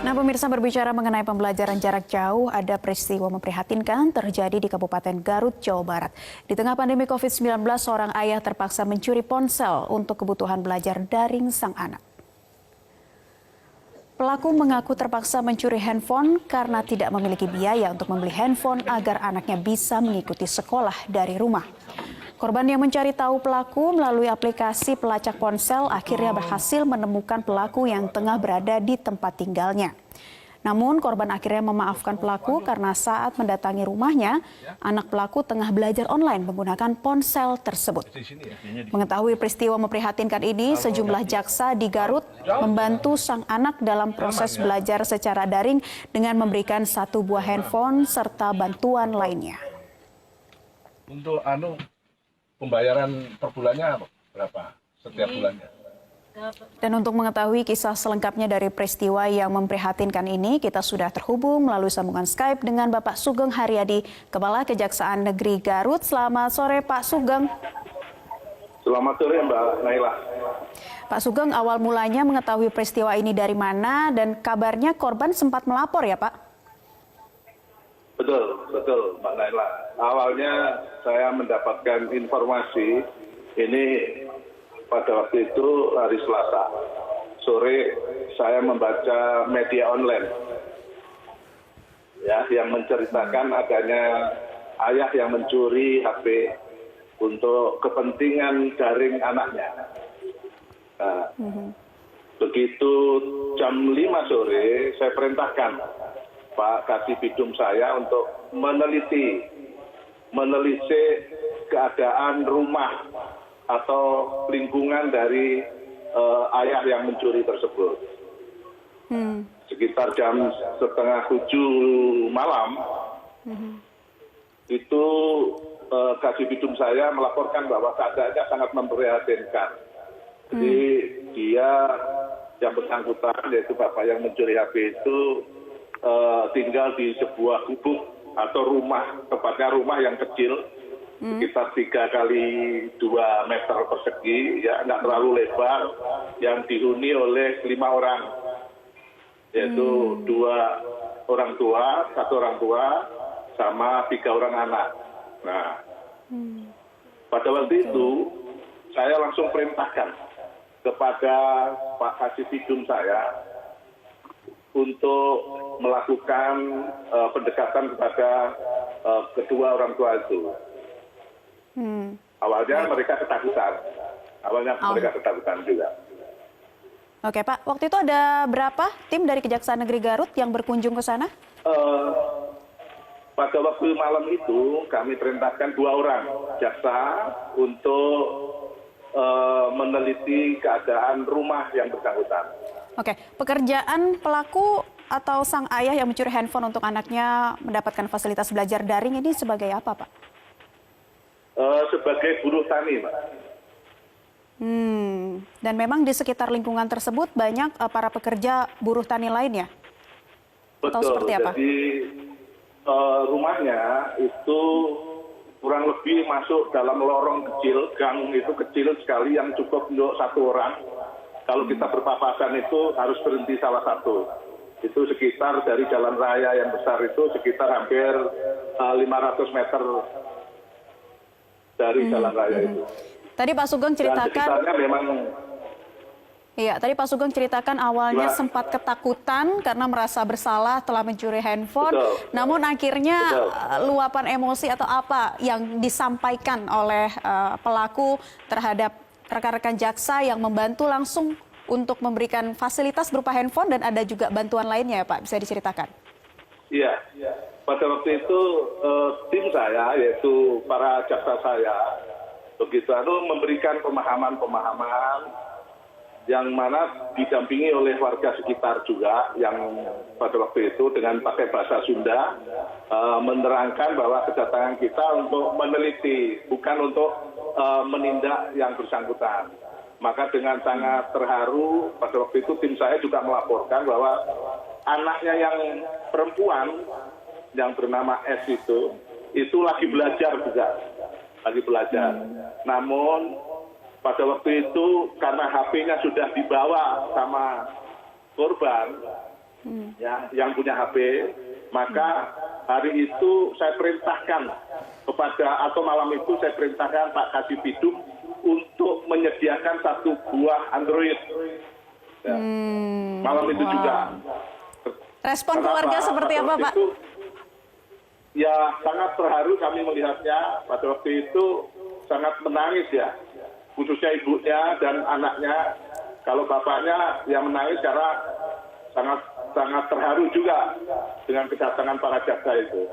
Nah, pemirsa, berbicara mengenai pembelajaran jarak jauh, ada peristiwa memprihatinkan terjadi di Kabupaten Garut, Jawa Barat. Di tengah pandemi COVID-19, seorang ayah terpaksa mencuri ponsel untuk kebutuhan belajar daring sang anak. Pelaku mengaku terpaksa mencuri handphone karena tidak memiliki biaya untuk membeli handphone agar anaknya bisa mengikuti sekolah dari rumah. Korban yang mencari tahu pelaku melalui aplikasi pelacak ponsel akhirnya berhasil menemukan pelaku yang tengah berada di tempat tinggalnya. Namun korban akhirnya memaafkan pelaku karena saat mendatangi rumahnya, anak pelaku tengah belajar online menggunakan ponsel tersebut. Mengetahui peristiwa memprihatinkan ini, sejumlah jaksa di Garut membantu sang anak dalam proses belajar secara daring dengan memberikan 1 buah handphone serta bantuan lainnya. Untuk pembayaran per bulannya berapa setiap bulannya? Dan untuk mengetahui kisah selengkapnya dari peristiwa yang memprihatinkan ini, kita sudah terhubung melalui sambungan Skype dengan Bapak Sugeng Haryadi, Kepala Kejaksaan Negeri Garut. Selamat sore, Pak Sugeng. Selamat sore, Mbak Naila. Pak Sugeng, awal mulanya mengetahui peristiwa ini dari mana dan kabarnya korban sempat melapor ya, Pak? Betul, Mbak Naila. Awalnya saya mendapatkan informasi ini pada waktu itu hari Selasa. Sore saya membaca media online ya yang menceritakan adanya ayah yang mencuri HP untuk kepentingan daring anaknya. Nah, begitu jam 5 sore saya perintahkan Pak Kasibidum saya untuk menelisik keadaan rumah atau lingkungan dari ayah yang mencuri tersebut. Sekitar jam 6:30 malam, itu Kasibidum saya melaporkan bahwa keadaannya sangat memprihatinkan. Jadi dia yang bersangkutan, yaitu bapak yang mencuri HP itu tinggal di sebuah gubuk atau rumah, tepatnya rumah yang kecil, sekitar 3 kali 2 meter persegi, ya nggak terlalu lebar, yang dihuni oleh 5 orang, yaitu 2 orang tua, 1 orang tua, sama 3 orang anak. Nah, pada waktu itu saya langsung perintahkan kepada Pak Kasibidum saya untuk melakukan pendekatan kepada kedua orang tua itu. Awalnya mereka ketakutan. Juga. Oke, Pak. Waktu itu ada berapa tim dari Kejaksaan Negeri Garut yang berkunjung ke sana? Pada waktu malam itu kami perintahkan 2 orang jaksa untuk meneliti keadaan rumah yang bersangkutan. Oke, pekerjaan pelaku atau sang ayah yang mencuri handphone untuk anaknya mendapatkan fasilitas belajar daring ini sebagai apa, Pak? Sebagai buruh tani, Pak. Dan memang di sekitar lingkungan tersebut banyak para pekerja buruh tani lainnya? Betul, atau seperti apa? Jadi rumahnya itu kurang lebih masuk dalam lorong kecil, gang itu kecil sekali yang cukup untuk 1 orang. Kalau kita berpapasan itu harus berhenti salah satu. Itu sekitar dari jalan raya yang besar itu sekitar hampir 500 meter dari jalan raya itu. Tadi Pak Sugeng ceritakan. Iya, tadi Pak Sugeng ceritakan awalnya sempat ketakutan karena merasa bersalah telah mencuri handphone. Namun akhirnya luapan emosi atau apa yang disampaikan oleh pelaku terhadap rekan-rekan jaksa yang membantu langsung untuk memberikan fasilitas berupa handphone dan ada juga bantuan lainnya ya Pak, bisa diceritakan? Iya, pada waktu itu tim saya yaitu para jaksa saya begitu memberikan pemahaman yang mana didampingi oleh warga sekitar juga yang pada waktu itu dengan pakai bahasa Sunda menerangkan bahwa kedatangan kita untuk meneliti bukan untuk menindak yang bersangkutan. Maka dengan sangat terharu pada waktu itu tim saya juga melaporkan bahwa anaknya yang perempuan yang bernama S itu lagi belajar juga, Namun pada waktu itu karena HP-nya sudah dibawa sama korban, yang punya HP, maka hari itu saya perintahkan atau malam itu saya perintahkan Pak Kasibidum untuk menyediakan 1 buah Android. Ya. Malam itu juga. Respon keluarga seperti apa, Pak? Ya sangat terharu kami melihatnya. Pada waktu itu sangat menangis ya, khususnya ibunya dan anaknya. Kalau bapaknya ya menangis karena sangat terharu juga dengan kedatangan para jaksa itu.